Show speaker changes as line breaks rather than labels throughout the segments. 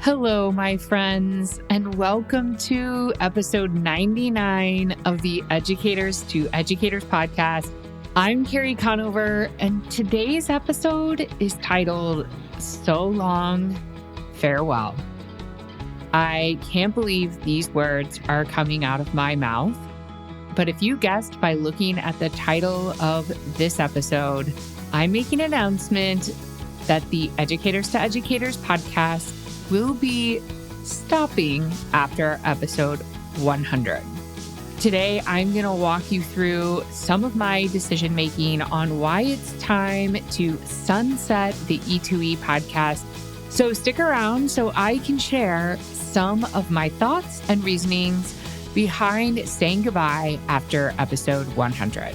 Hello, my friends, and welcome to episode 99 of the Educators to Educators podcast. I'm Carrie Conover, and today's episode is titled So Long, Farewell. I can't believe these words are coming out of my mouth, but if you guessed by looking at the title of this episode, I'm making an announcement that the Educators to Educators podcast will be stopping after episode 100. Today, I'm going to walk you through some of my decision making on why it's time to sunset the E2E podcast. So stick around so I can share some of my thoughts and reasonings behind saying goodbye after episode 100.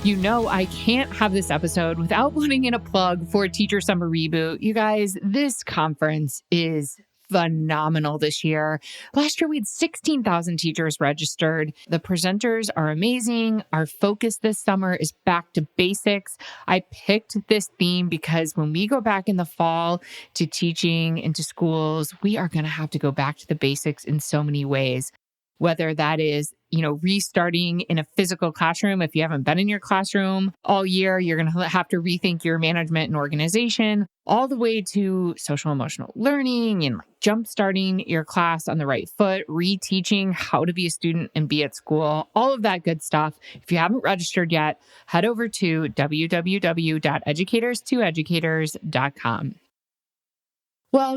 You know, I can't have this episode without putting in a plug for Teacher Summer Reboot. You guys, this conference is phenomenal this year. Last year, we had 16,000 teachers registered. The presenters are amazing. Our focus this summer is back to basics. I picked this theme because when we go back in the fall to teaching into schools, we are going to have to go back to the basics in so many ways. Whether that is, restarting in a physical classroom. If you haven't been in your classroom all year, you're going to have to rethink your management and organization, all the way to social emotional learning and jumpstarting your class on the right foot, reteaching how to be a student and be at school, all of that good stuff. If you haven't registered yet, head over to www.educators2educators.com. Well,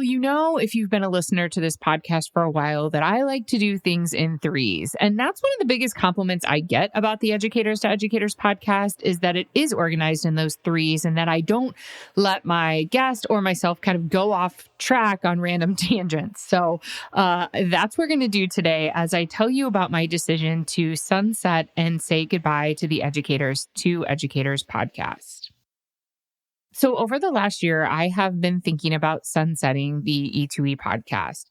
if you've been a listener to this podcast for a while, that I like to do things in threes. And that's one of the biggest compliments I get about the Educators to Educators podcast is that it is organized in those threes and that I don't let my guest or myself kind of go off track on random tangents. So that's what we're going to do today as I tell you about my decision to sunset and say goodbye to the Educators to Educators podcast. So over the last year, I have been thinking about sunsetting the E2E podcast.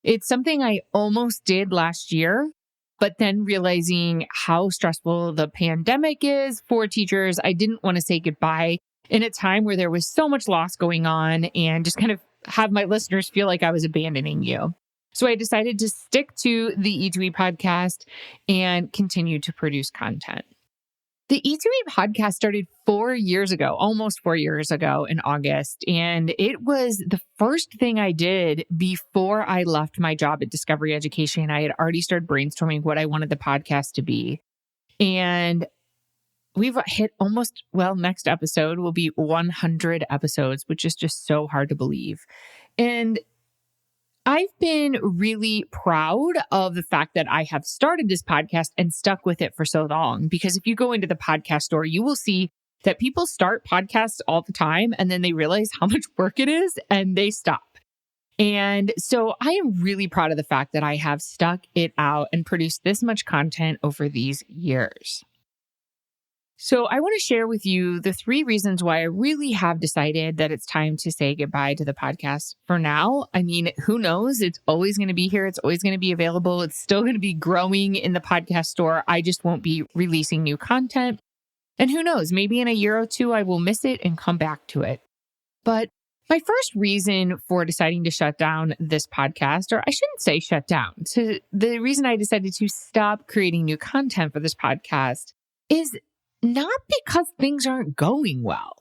It's something I almost did last year, but then realizing how stressful the pandemic is for teachers, I didn't want to say goodbye in a time where there was so much loss going on and just kind of have my listeners feel like I was abandoning you. So I decided to stick to the E2E podcast and continue to produce content. The E2E podcast started 4 years ago, almost 4 years ago in August, and it was the first thing I did before I left my job at Discovery Education. I had already started brainstorming what I wanted the podcast to be, and we've hit next episode will be 100 episodes, which is just so hard to believe. And I've been really proud of the fact that I have started this podcast and stuck with it for so long, because if you go into the podcast store, you will see that people start podcasts all the time and then they realize how much work it is and they stop. And so I am really proud of the fact that I have stuck it out and produced this much content over these years. So I want to share with you the 3 reasons why I really have decided that it's time to say goodbye to the podcast for now. I mean, who knows? It's always going to be here. It's always going to be available. It's still going to be growing in the podcast store. I just won't be releasing new content. And who knows? Maybe in a year or 2, I will miss it and come back to it. But my first reason for deciding to shut down this podcast, or I shouldn't say shut down, the reason I decided to stop creating new content for this podcast is not because things aren't going well.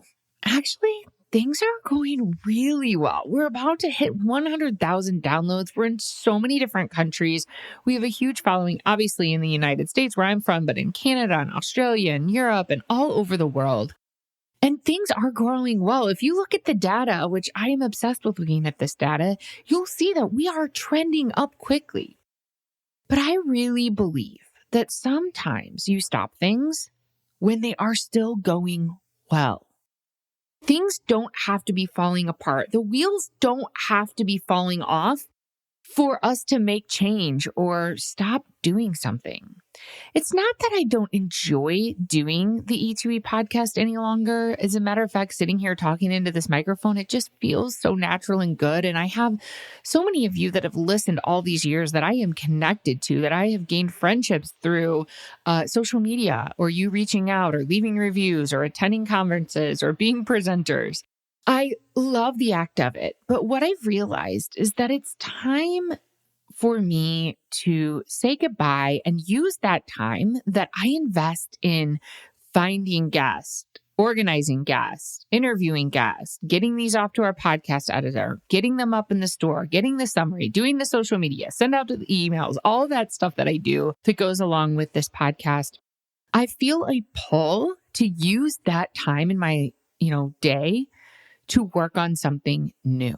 Actually, things are going really well. We're about to hit 100,000 downloads. We're in so many different countries. We have a huge following, obviously, in the United States, where I'm from, but in Canada and Australia and Europe and all over the world. And things are growing well. If you look at the data, which I am obsessed with looking at this data, you'll see that we are trending up quickly. But I really believe that sometimes you stop things when they are still going well. Things don't have to be falling apart. The wheels don't have to be falling off for us to make change or stop doing something. It's not that I don't enjoy doing the E2E podcast any longer. As a matter of fact, sitting here talking into this microphone, it just feels so natural and good. And I have so many of you that have listened all these years that I am connected to, that I have gained friendships through social media, or you reaching out or leaving reviews or attending conferences or being presenters. I love the act of it. But what I've realized is that it's time for me to say goodbye and use that time that I invest in finding guests, organizing guests, interviewing guests, getting these off to our podcast editor, getting them up in the store, getting the summary, doing the social media, send out the emails, all of that stuff that I do that goes along with this podcast. I feel a pull to use that time in my, day to work on something new.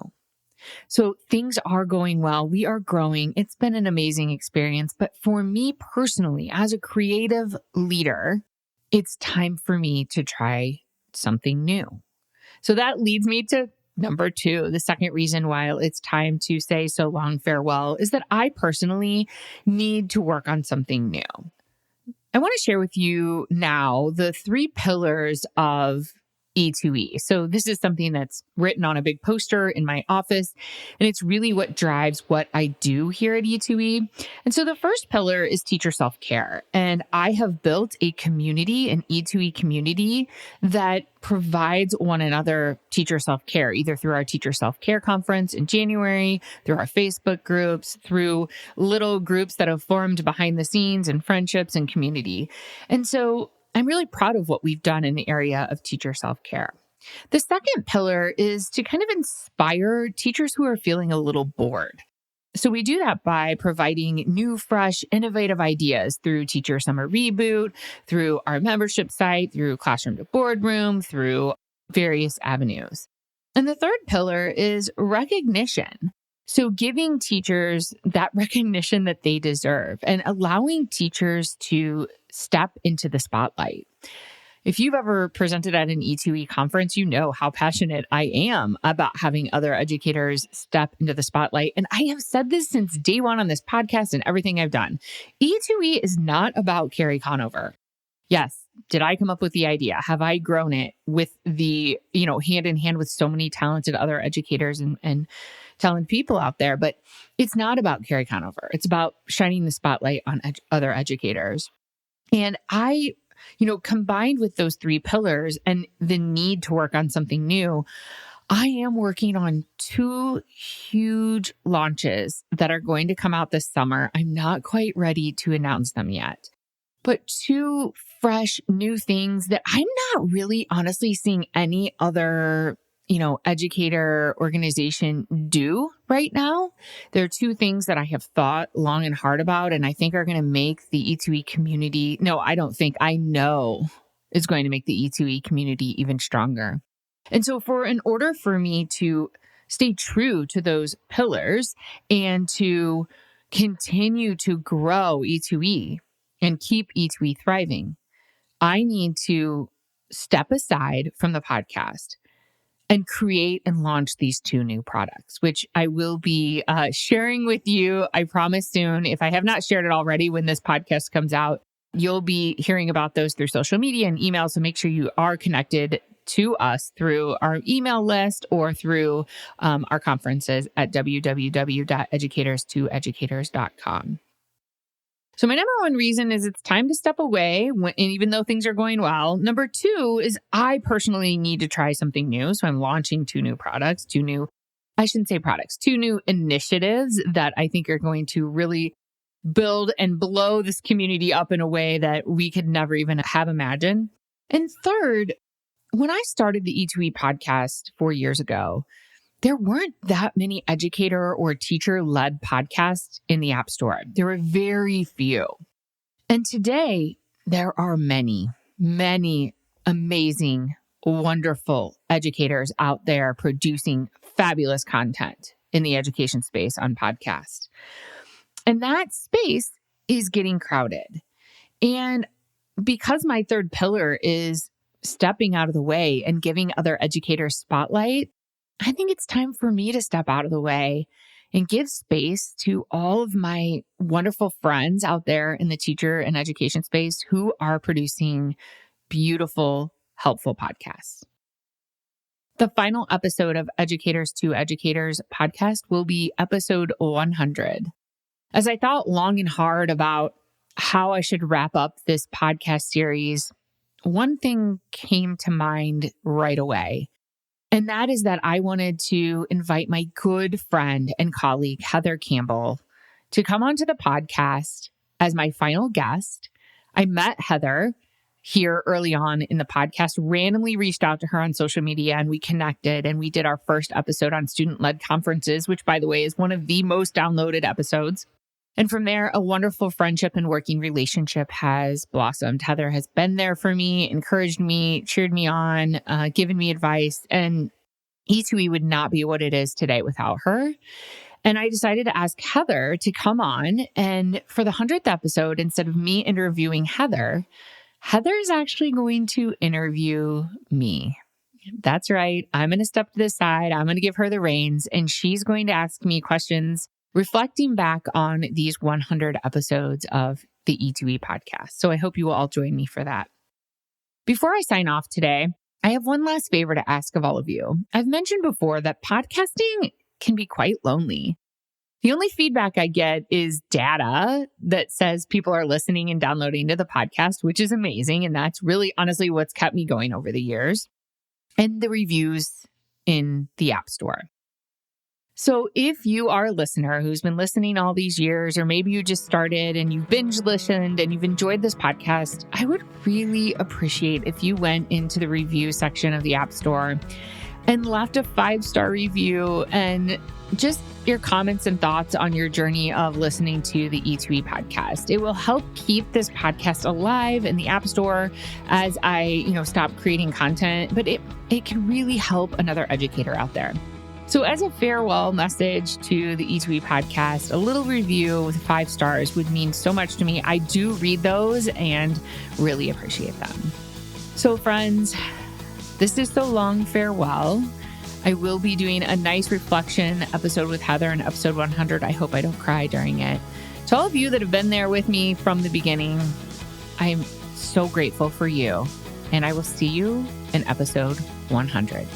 So things are going well. We are growing. It's been an amazing experience. But for me personally, as a creative leader, it's time for me to try something new. So that leads me to number 2. The second reason why it's time to say so long farewell is that I personally need to work on something new. I want to share with you now the 3 pillars of E2E. So this is something that's written on a big poster in my office, and it's really what drives what I do here at E2E. And so the first pillar is teacher self-care. And I have built a community, an E2E community that provides one another teacher self-care, either through our teacher self-care conference in January, through our Facebook groups, through little groups that have formed behind the scenes and friendships and community. And so I'm really proud of what we've done in the area of teacher self-care. The second pillar is to kind of inspire teachers who are feeling a little bored. So we do that by providing new, fresh, innovative ideas through Teacher Summer Reboot, through our membership site, through Classroom to Boardroom, through various avenues. And the third pillar is recognition. So giving teachers that recognition that they deserve and allowing teachers to step into the spotlight. If you've ever presented at an E2E conference, you know how passionate I am about having other educators step into the spotlight. And I have said this since day one on this podcast and everything I've done. E2E is not about Carrie Conover. Yes. Did I come up with the idea? Have I grown it with the, hand in hand with so many talented other educators and talented people out there? But it's not about Carrie Conover. It's about shining the spotlight on other educators. And I, combined with those 3 pillars and the need to work on something new, I am working on 2 huge launches that are going to come out this summer. I'm not quite ready to announce them yet, but 2 fresh new things that I'm not really honestly seeing any other educator organization do right now. There are 2 things that I have thought long and hard about, and I think are going to make the E2E community. No, I don't think, I know is going to make the E2E community even stronger. And so in order for me to stay true to those pillars and to continue to grow E2E and keep E2E thriving, I need to step aside from the podcast and create and launch these 2 new products, which I will be sharing with you, I promise soon. If I have not shared it already when this podcast comes out, you'll be hearing about those through social media and email. So make sure you are connected to us through our email list or through our conferences at www.educators2educators.com. So my number 1 reason is it's time to step away, and even though things are going well. Number 2 is I personally need to try something new. So I'm launching 2 new products, 2 new initiatives that I think are going to really build and blow this community up in a way that we could never even have imagined. And third, when I started the E2E podcast 4 years ago, there weren't that many educator or teacher-led podcasts in the App Store. There were very few. And today, there are many, many amazing, wonderful educators out there producing fabulous content in the education space on podcasts. And that space is getting crowded. And because my third pillar is stepping out of the way and giving other educators spotlight, I think it's time for me to step out of the way and give space to all of my wonderful friends out there in the teacher and education space who are producing beautiful, helpful podcasts. The final episode of Educators to Educators podcast will be episode 100. As I thought long and hard about how I should wrap up this podcast series, one thing came to mind right away. And that is that I wanted to invite my good friend and colleague, Heather Campbell, to come onto the podcast as my final guest. I met Heather here early on in the podcast, randomly reached out to her on social media, and we connected, and we did our first episode on student-led conferences, which, by the way, is one of the most downloaded episodes. And from there, a wonderful friendship and working relationship has blossomed. Heather has been there for me, encouraged me, cheered me on, given me advice, and E2E would not be what it is today without her. And I decided to ask Heather to come on, and for the 100th episode, instead of me interviewing Heather, Heather is actually going to interview me. That's right. I'm going to step to the side. I'm going to give her the reins, and she's going to ask me questions reflecting back on these 100 episodes of the E2E podcast. So I hope you will all join me for that. Before I sign off today, I have one last favor to ask of all of you. I've mentioned before that podcasting can be quite lonely. The only feedback I get is data that says people are listening and downloading to the podcast, which is amazing. And that's really honestly what's kept me going over the years, and the reviews in the App Store. So if you are a listener who's been listening all these years, or maybe you just started and you've binge listened and you've enjoyed this podcast, I would really appreciate if you went into the review section of the App Store and left a 5-star review and just your comments and thoughts on your journey of listening to the E2E podcast. It will help keep this podcast alive in the App Store as I, stop creating content, but it can really help another educator out there. So as a farewell message to the E2E podcast, a little review with 5 stars would mean so much to me. I do read those and really appreciate them. So friends, this is so long farewell. I will be doing a nice reflection episode with Heather in episode 100. I hope I don't cry during it. To all of you that have been there with me from the beginning, I'm so grateful for you. And I will see you in episode 100.